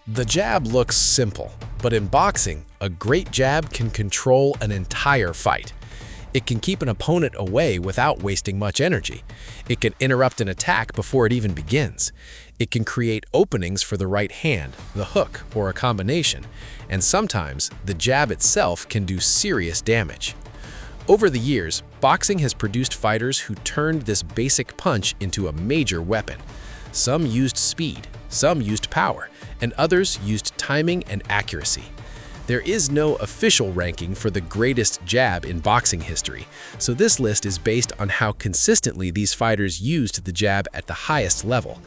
The jab looks simple, but in boxing, a great jab can control an entire fight. It can keep an opponent away without wasting much energy. It can interrupt an attack before it even begins. It can create openings for the right hand, the hook, or a combination. And sometimes, the jab itself can do serious damage. Over the years, boxing has produced fighters who turned this basic punch into a major weapon. Some used speed, some used power, and others used timing and accuracy. There is no official ranking for the greatest jab in boxing history, so this list is based on how consistently these fighters used the jab at the highest level.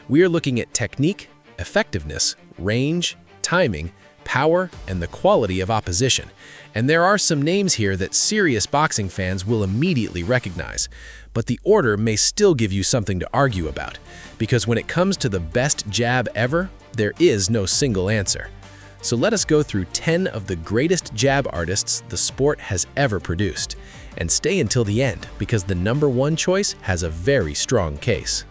We are looking at technique, effectiveness, range, timing, power, and the quality of opposition. And there are some names here that serious boxing fans will immediately recognize. But the order may still give you something to argue about, because when it comes to the best jab ever, there is no single answer. So let us go through 10 of the greatest jab artists the sport has ever produced. And stay until the end, because the number one choice has a very strong case.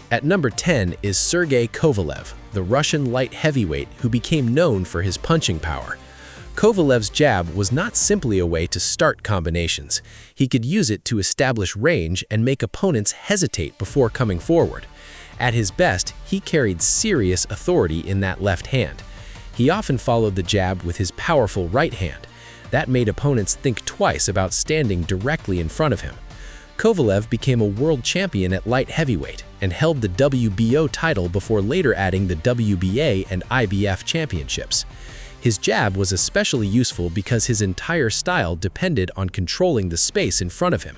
At number 10 is Sergey Kovalev, the Russian light heavyweight who became known for his punching power. Kovalev's jab was not simply a way to start combinations. He could use it to establish range and make opponents hesitate before coming forward. At his best, he carried serious authority in that left hand. He often followed the jab with his powerful right hand. That made opponents think twice about standing directly in front of him. Kovalev became a world champion at light heavyweight and held the WBO title before later adding the WBA and IBF championships. His jab was especially useful because his entire style depended on controlling the space in front of him.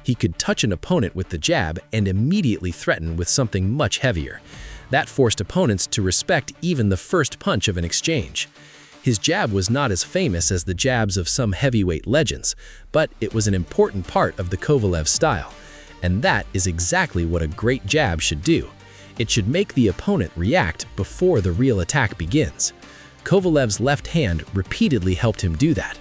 He could touch an opponent with the jab and immediately threaten with something much heavier. That forced opponents to respect even the first punch of an exchange. His jab was not as famous as the jabs of some heavyweight legends, but it was an important part of the Kovalev style. And that is exactly what a great jab should do. It should make the opponent react before the real attack begins. Kovalev's left hand repeatedly helped him do that.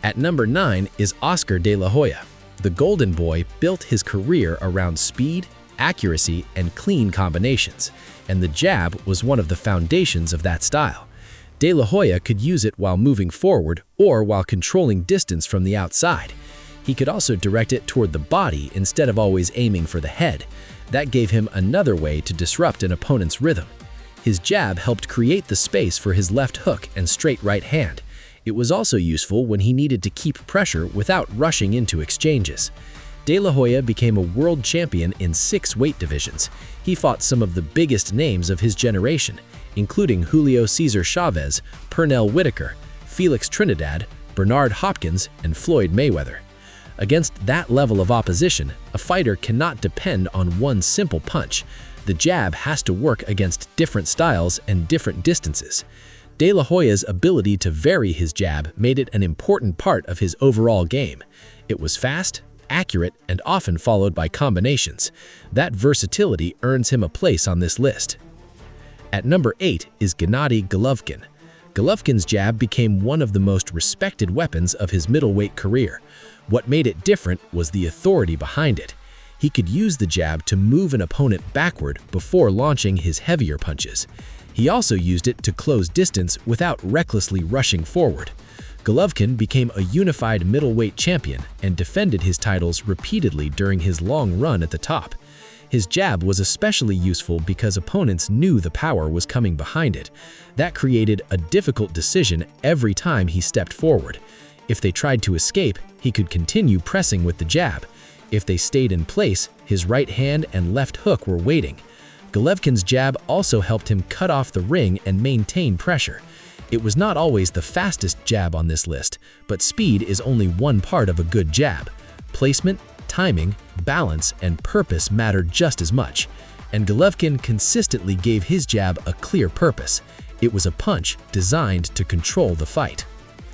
At number 9 is Oscar de la Hoya. The Golden Boy built his career around speed, accuracy, and clean combinations, and the jab was one of the foundations of that style. De la Hoya could use it while moving forward or while controlling distance from the outside. He could also direct it toward the body instead of always aiming for the head. That gave him another way to disrupt an opponent's rhythm. His jab helped create the space for his left hook and straight right hand. It was also useful when he needed to keep pressure without rushing into exchanges. De la Hoya became a world champion in 6 weight divisions. He fought some of the biggest names of his generation, including Julio Cesar Chavez, Pernell Whitaker, Felix Trinidad, Bernard Hopkins, and Floyd Mayweather. Against that level of opposition, a fighter cannot depend on one simple punch. The jab has to work against different styles and different distances. De la Hoya's ability to vary his jab made it an important part of his overall game. It was fast, accurate, and often followed by combinations. That versatility earns him a place on this list. At number 8 is Gennady Golovkin. Golovkin's jab became one of the most respected weapons of his middleweight career. What made it different was the authority behind it. He could use the jab to move an opponent backward before launching his heavier punches. He also used it to close distance without recklessly rushing forward. Golovkin became a unified middleweight champion and defended his titles repeatedly during his long run at the top. His jab was especially useful because opponents knew the power was coming behind it. That created a difficult decision every time he stepped forward. If they tried to escape, he could continue pressing with the jab. If they stayed in place, his right hand and left hook were waiting. Golovkin's jab also helped him cut off the ring and maintain pressure. It was not always the fastest jab on this list, but speed is only one part of a good jab. Placement, timing, balance, and purpose mattered just as much. And Golovkin consistently gave his jab a clear purpose. It was a punch designed to control the fight.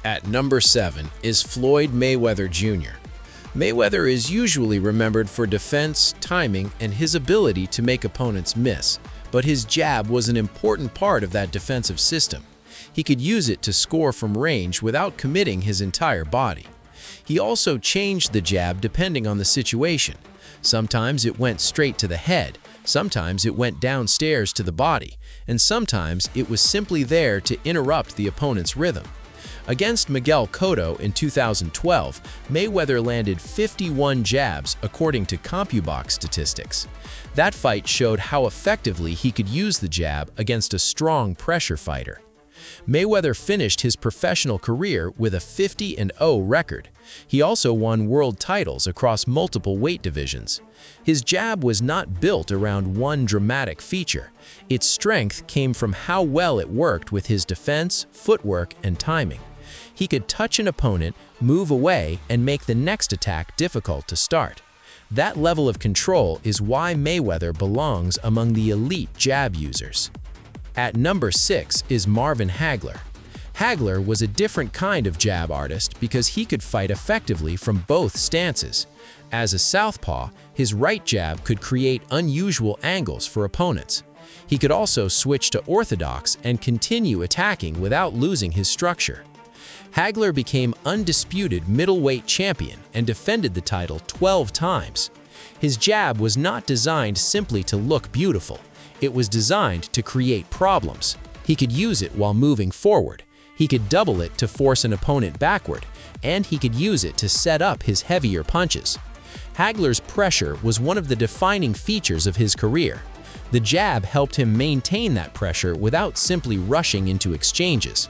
At number 7 is Floyd Mayweather Jr. Mayweather is usually remembered for defense, timing, and his ability to make opponents miss, but his jab was an important part of that defensive system. He could use it to score from range without committing his entire body. He also changed the jab depending on the situation. Sometimes it went straight to the head, sometimes it went downstairs to the body, and sometimes it was simply there to interrupt the opponent's rhythm. Against Miguel Cotto in 2012, Mayweather landed 51 jabs according to CompuBox statistics. That fight showed how effectively he could use the jab against a strong pressure fighter. Mayweather finished his professional career with a 50-0 record. He also won world titles across multiple weight divisions. His jab was not built around one dramatic feature. Its strength came from how well it worked with his defense, footwork, and timing. He could touch an opponent, move away, and make the next attack difficult to start. That level of control is why Mayweather belongs among the elite jab users. At number 6 is Marvin Hagler. Hagler was a different kind of jab artist because he could fight effectively from both stances. As a southpaw, his right jab could create unusual angles for opponents. He could also switch to orthodox and continue attacking without losing his structure. Hagler became undisputed middleweight champion and defended the title 12 times. His jab was not designed simply to look beautiful. It was designed to create problems. He could use it while moving forward. He could double it to force an opponent backward, and he could use it to set up his heavier punches. Hagler's pressure was one of the defining features of his career. The jab helped him maintain that pressure without simply rushing into exchanges.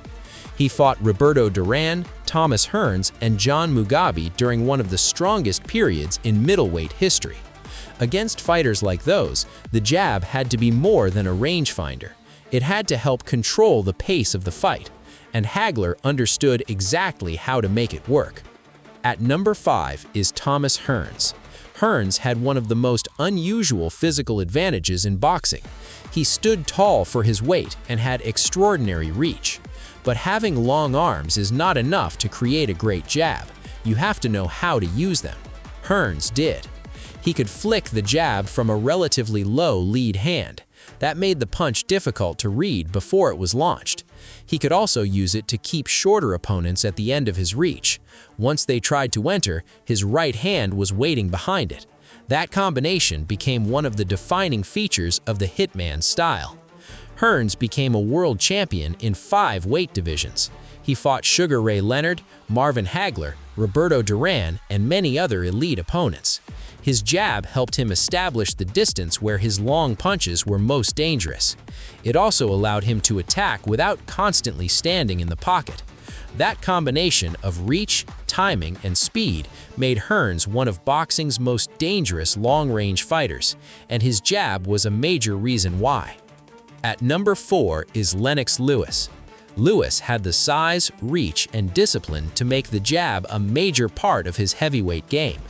He fought Roberto Duran, Thomas Hearns, and John Mugabe during one of the strongest periods in middleweight history. Against fighters like those, the jab had to be more than a rangefinder. It had to help control the pace of the fight, and Hagler understood exactly how to make it work. At number 5 is Thomas Hearns. Hearns had one of the most unusual physical advantages in boxing. He stood tall for his weight and had extraordinary reach. But having long arms is not enough to create a great jab. You have to know how to use them. Hearns did. He could flick the jab from a relatively low lead hand. That made the punch difficult to read before it was launched. He could also use it to keep shorter opponents at the end of his reach. Once they tried to enter, his right hand was waiting behind it. That combination became one of the defining features of the Hitman style. Hearns became a world champion in 5 weight divisions. He fought Sugar Ray Leonard, Marvin Hagler, Roberto Duran, and many other elite opponents. His jab helped him establish the distance where his long punches were most dangerous. It also allowed him to attack without constantly standing in the pocket. That combination of reach, timing, and speed made Hearns one of boxing's most dangerous long-range fighters, and his jab was a major reason why. At number 4 is Lennox Lewis. Lewis had the size, reach, and discipline to make the jab a major part of his heavyweight game.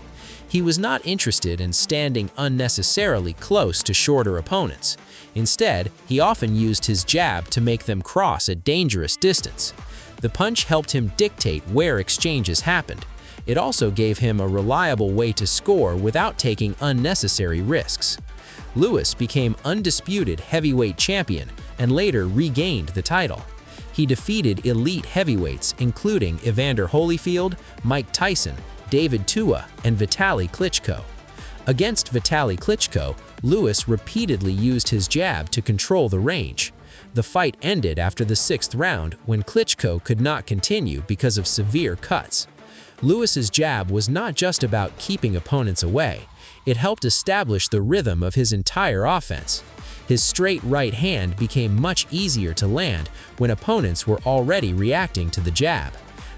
He was not interested in standing unnecessarily close to shorter opponents. Instead, he often used his jab to make them cross a dangerous distance. The punch helped him dictate where exchanges happened. It also gave him a reliable way to score without taking unnecessary risks. Lewis became undisputed heavyweight champion and later regained the title. He defeated elite heavyweights including Evander Holyfield, Mike Tyson, David Tua, and Vitaly Klitschko. Against Vitaly Klitschko, Lewis repeatedly used his jab to control the range. The fight ended after the 6th round when Klitschko could not continue because of severe cuts. Lewis's jab was not just about keeping opponents away. It helped establish the rhythm of his entire offense. His straight right hand became much easier to land when opponents were already reacting to the jab.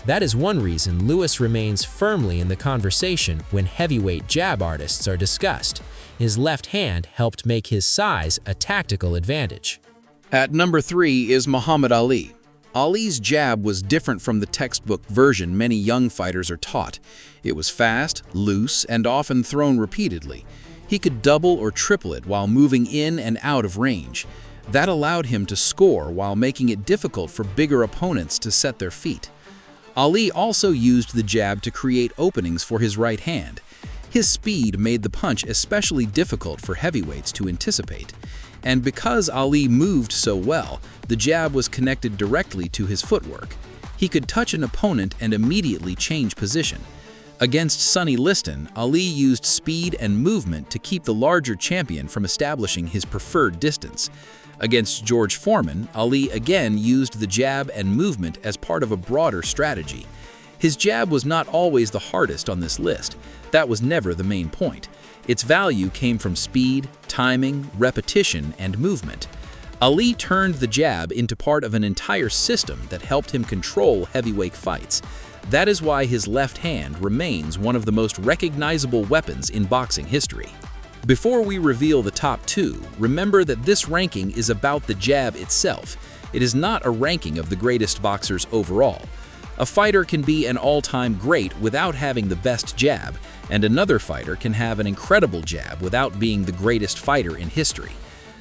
That is one reason Lewis remains firmly in the conversation when heavyweight jab artists are discussed. His left hand helped make his size a tactical advantage. At number 3 is Muhammad Ali. Ali's jab was different from the textbook version many young fighters are taught. It was fast, loose, and often thrown repeatedly. He could double or triple it while moving in and out of range. That allowed him to score while making it difficult for bigger opponents to set their feet. Ali also used the jab to create openings for his right hand. His speed made the punch especially difficult for heavyweights to anticipate. And because Ali moved so well, the jab was connected directly to his footwork. He could touch an opponent and immediately change position. Against Sonny Liston, Ali used speed and movement to keep the larger champion from establishing his preferred distance. Against George Foreman, Ali again used the jab and movement as part of a broader strategy. His jab was not always the hardest on this list. That was never the main point. Its value came from speed, timing, repetition, and movement. Ali turned the jab into part of an entire system that helped him control heavyweight fights. That is why his left hand remains one of the most recognizable weapons in boxing history. Before we reveal the top 2, remember that this ranking is about the jab itself. It is not a ranking of the greatest boxers overall. A fighter can be an all-time great without having the best jab, and another fighter can have an incredible jab without being the greatest fighter in history.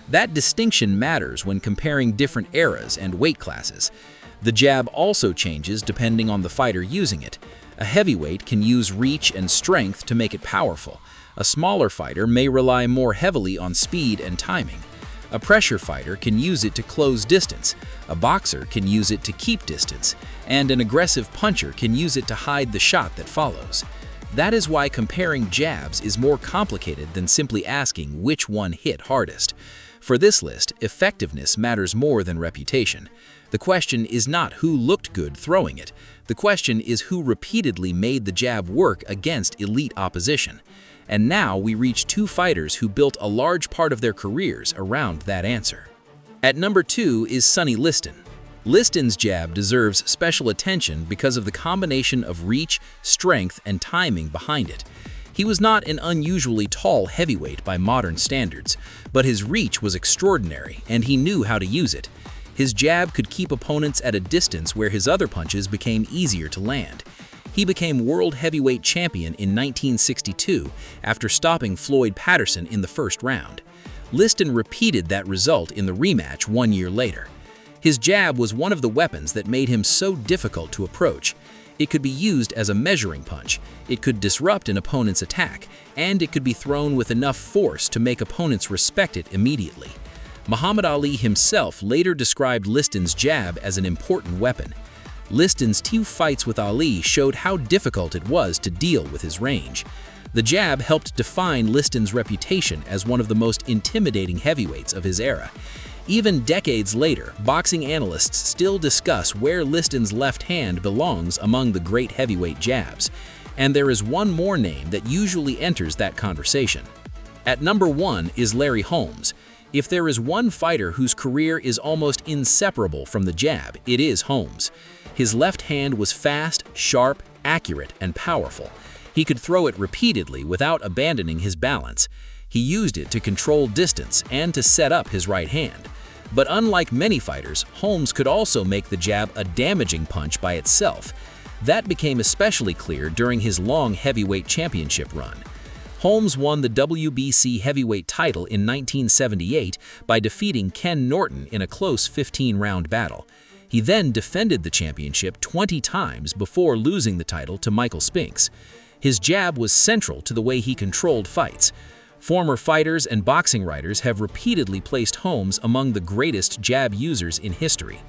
That distinction matters when comparing different eras and weight classes. The jab also changes depending on the fighter using it. A heavyweight can use reach and strength to make it powerful. A smaller fighter may rely more heavily on speed and timing. A pressure fighter can use it to close distance. A boxer can use it to keep distance. And an aggressive puncher can use it to hide the shot that follows. That is why comparing jabs is more complicated than simply asking which one hit hardest. For this list, effectiveness matters more than reputation. The question is not who looked good throwing it. The question is who repeatedly made the jab work against elite opposition. And now we reach 2 fighters who built a large part of their careers around that answer. At number 2 is Sonny Liston. Liston's jab deserves special attention because of the combination of reach, strength, and timing behind it. He was not an unusually tall heavyweight by modern standards, but his reach was extraordinary and he knew how to use it. His jab could keep opponents at a distance where his other punches became easier to land. He became world heavyweight champion in 1962 after stopping Floyd Patterson in the first round. Liston repeated that result in the rematch 1 year later. His jab was one of the weapons that made him so difficult to approach. It could be used as a measuring punch, it could disrupt an opponent's attack, and it could be thrown with enough force to make opponents respect it immediately. Muhammad Ali himself later described Liston's jab as an important weapon. Liston's 2 fights with Ali showed how difficult it was to deal with his range. The jab helped define Liston's reputation as one of the most intimidating heavyweights of his era. Even decades later, boxing analysts still discuss where Liston's left hand belongs among the great heavyweight jabs. And there is one more name that usually enters that conversation. At number 1 is Larry Holmes. If there is one fighter whose career is almost inseparable from the jab, it is Holmes. His left hand was fast, sharp, accurate, and powerful. He could throw it repeatedly without abandoning his balance. He used it to control distance and to set up his right hand. But unlike many fighters, Holmes could also make the jab a damaging punch by itself. That became especially clear during his long heavyweight championship run. Holmes won the WBC heavyweight title in 1978 by defeating Ken Norton in a close 15-round battle. He then defended the championship 20 times before losing the title to Michael Spinks. His jab was central to the way he controlled fights. Former fighters and boxing writers have repeatedly placed Holmes among the greatest jab users in history.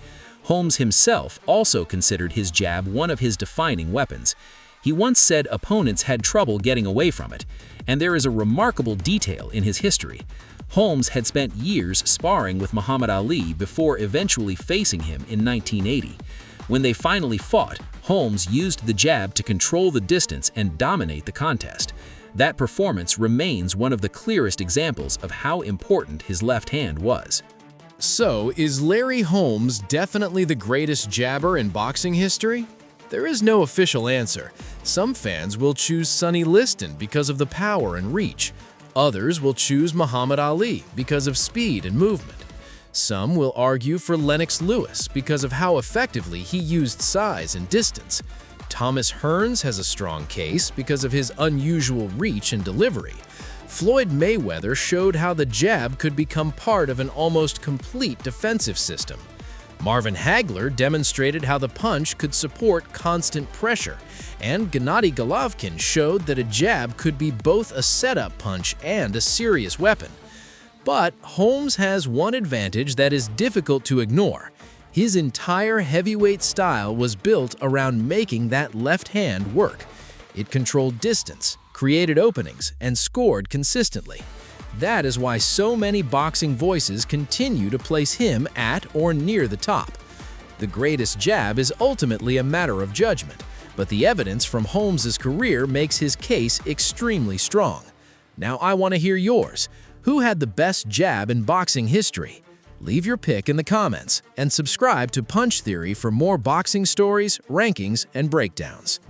Holmes himself also considered his jab one of his defining weapons. He once said opponents had trouble getting away from it, and there is a remarkable detail in his history. Holmes had spent years sparring with Muhammad Ali before eventually facing him in 1980. When they finally fought, Holmes used the jab to control the distance and dominate the contest. That performance remains one of the clearest examples of how important his left hand was. So, is Larry Holmes definitely the greatest jabber in boxing history? There is no official answer. Some fans will choose Sonny Liston because of the power and reach. Others will choose Muhammad Ali because of speed and movement. Some will argue for Lennox Lewis because of how effectively he used size and distance. Thomas Hearns has a strong case because of his unusual reach and delivery. Floyd Mayweather showed how the jab could become part of an almost complete defensive system. Marvin Hagler demonstrated how the punch could support constant pressure, and Gennady Golovkin showed that a jab could be both a setup punch and a serious weapon. But Holmes has one advantage that is difficult to ignore. His entire heavyweight style was built around making that left hand work. It controlled distance, created openings, and scored consistently. That is why so many boxing voices continue to place him at or near the top. The greatest jab is ultimately a matter of judgment, but the evidence from Holmes' career makes his case extremely strong. Now I want to hear yours. Who had the best jab in boxing history? Leave your pick in the comments and subscribe to Punch Theory for more boxing stories, rankings, and breakdowns.